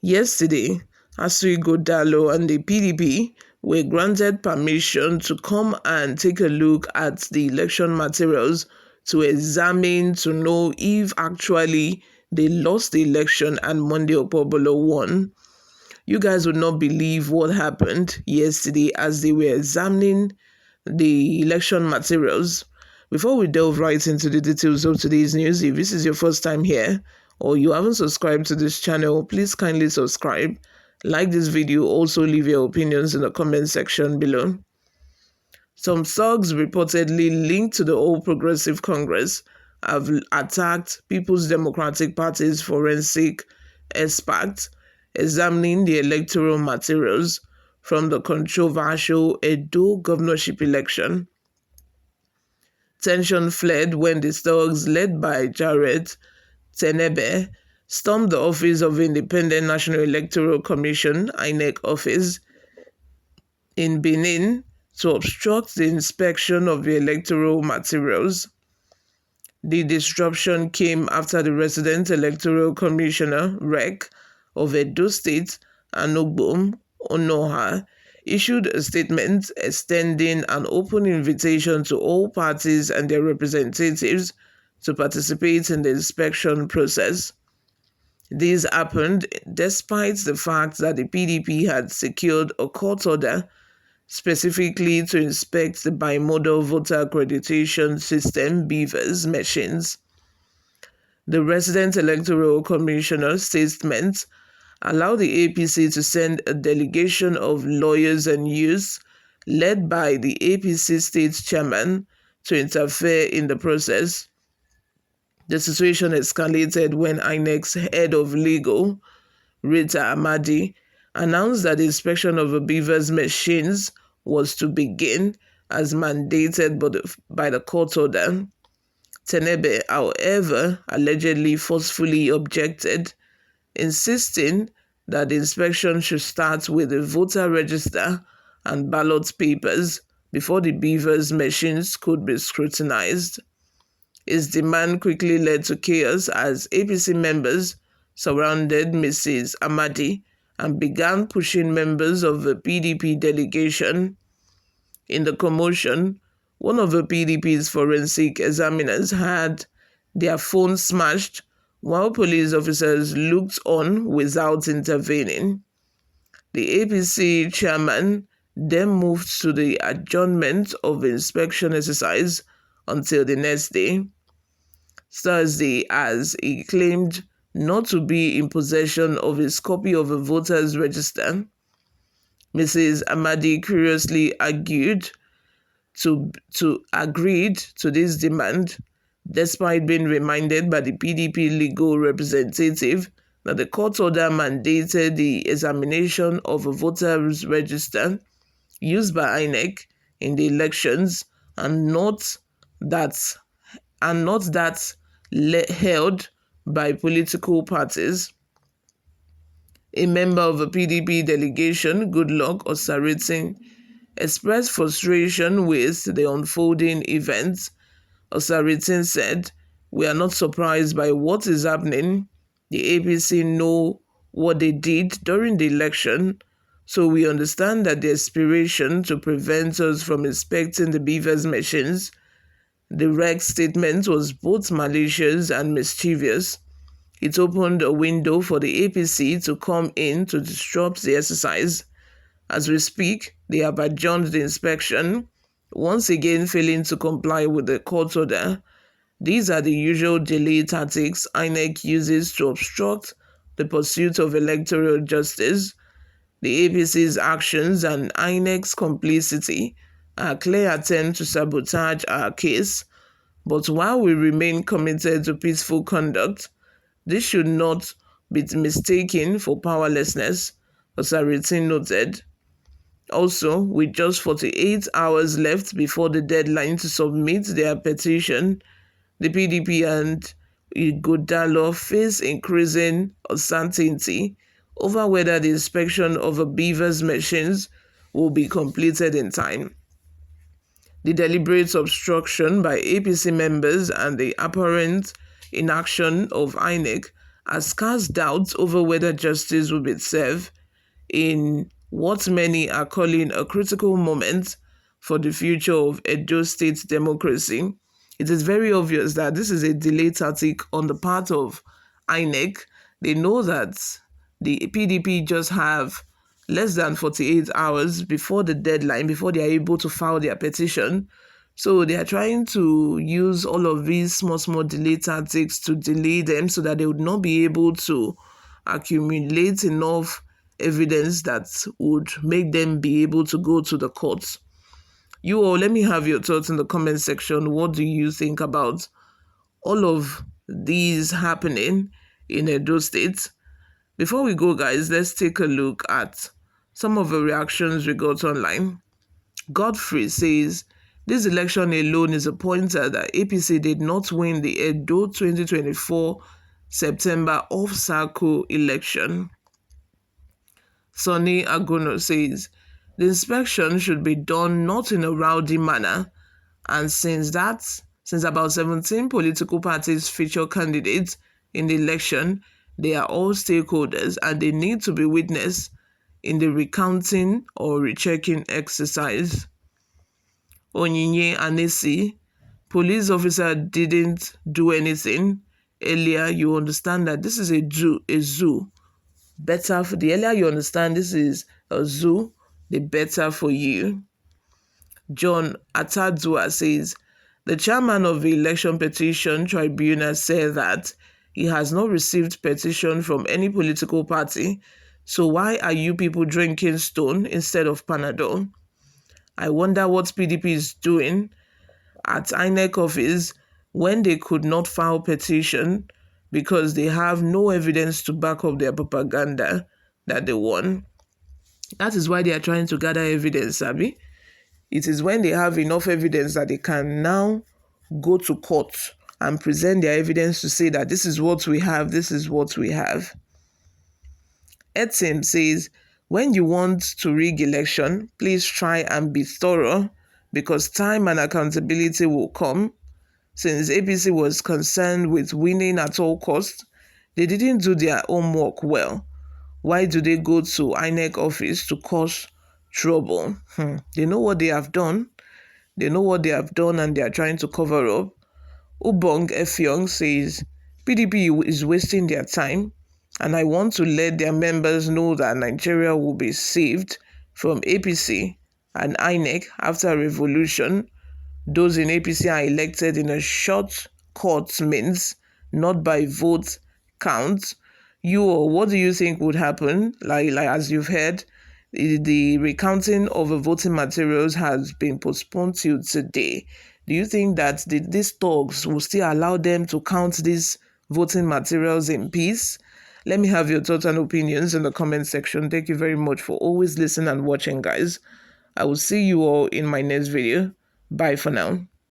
Yesterday, Asri Godalo and the PDP were granted permission to come and take a look at the election materials to examine to know if actually they lost the election and Monday Okpobolo won. You guys would not believe what happened yesterday as they were examining the election materials. Before we delve right into the details of today's news, if this is your first time here or you haven't subscribed to this channel, please kindly subscribe, like this video, also leave your opinions in the comment section below. Some thugs reportedly linked to the All Progressive Congress have attacked People's Democratic Party's forensic expert examining the electoral materials from the controversial Edo governorship election. Tension fled when the thugs, led by Jared Tenebe, stormed the office of Independent National Electoral Commission (Inec) office in Benin to obstruct the inspection of the electoral materials. The disruption came after the resident electoral commissioner (REC) of Edo State, Anogbom Onoha, issued a statement extending an open invitation to all parties and their representatives to participate in the inspection process. This happened despite the fact that the PDP had secured a court order specifically to inspect the bimodal voter accreditation system (BVAS) machines. The resident electoral commissioner's statement allowed the APC to send a delegation of lawyers and youths, led by the APC state chairman, to interfere in the process. The situation escalated when INEC's head of legal, Rita Amadi, announced that the inspection of the BVAS machines was to begin as mandated by the court order. Tenebe, however, allegedly forcefully objected, insisting that the inspection should start with the voter register and ballot papers before the BVAS machines could be scrutinized. His demand quickly led to chaos as APC members surrounded Mrs. Amadi and began pushing members of the PDP delegation. In the commotion, one of the PDP's forensic examiners had their phone smashed while police officers looked on without intervening. The APC chairman then moved to the adjournment of the inspection exercise until the next day, Thursday, as he claimed not to be in possession of his copy of a voter's register. Mrs. Amadi curiously agreed to this demand, despite being reminded by the PDP legal representative that the court order mandated the examination of a voter's register used by INEC in the elections and not that held by political parties. A member of the PDP delegation, Goodluck Osaritin, expressed frustration with the unfolding events. Osaritin said, "We are not surprised by what is happening. The APC know what they did during the election, so we understand that the aspiration to prevent us from inspecting the BVAS machines." The REC statement was both malicious and mischievous. It opened a window for the APC to come in to disrupt the exercise. As we speak, they have adjourned the inspection, once again failing to comply with the court order. These are the usual delay tactics INEC uses to obstruct the pursuit of electoral justice. The APC's actions and INEC's complicity are a clear attempt to sabotage our case. But while we remain committed to peaceful conduct, this should not be mistaken for powerlessness, Osaritin noted. Also, with just 48 hours left before the deadline to submit their petition, the PDP and Ighodalo face increasing uncertainty over whether the inspection of the BVAS machines will be completed in time. The deliberate obstruction by APC members and the apparent inaction of INEC has cast doubts over whether justice will be served in what many are calling a critical moment for the future of Edo State democracy. It is very obvious that this is a delay tactic on the part of Inec. They know that the PDP just have less than 48 hours before the deadline, before they are able to file their petition. So they are trying to use all of these small delay tactics to delay them so that they would not be able to accumulate enough evidence that would make them be able to go to the courts. You all, let me have your thoughts in the comment section. What do you think about all of these happening in Edo State? Before we go, guys, let's take a look at some of the reactions we got online. Godfrey says, this election alone is a pointer that APC did not win the Edo 2024 September off-cycle election. Sonny Agono says, the inspection should be done not in a rowdy manner, and since about 17 political parties feature candidates in the election, they are all stakeholders and they need to be witnessed in the recounting or rechecking exercise. Onyinye Anesi, police officer didn't do anything. Earlier, you understand that this is a zoo. Better for the earlier you understand this is a zoo, the better for you. John Atadzua says, the chairman of the election petition tribunal said that he has not received petition from any political party. So why are you people drinking stone instead of Panadol? I wonder what PDP is doing at Inec office when they could not file petition because they have no evidence to back up their propaganda that they won. That is why they are trying to gather evidence, Sabi. It is when they have enough evidence that they can now go to court and present their evidence to say that this is what we have, this is what we have. Etim says, when you want to rig election, please try and be thorough because time and accountability will come. Since APC was concerned with winning at all costs, they didn't do their homework well. Why do they go to INEC office to cause trouble? They know what they have done. They know what they have done and they are trying to cover up. Ubong Efyong says, PDP is wasting their time and I want to let their members know that Nigeria will be saved from APC and INEC after a revolution. Those in APC are elected in a short court means, not by vote count. What do you think would happen? Like as you've heard, the recounting of the voting materials has been postponed till today. Do you think that these thugs will still allow them to count these voting materials in peace? Let me have your thoughts and opinions in the comment section. Thank you very much for always listening and watching, guys. I will see you all in my next video. Bye for now.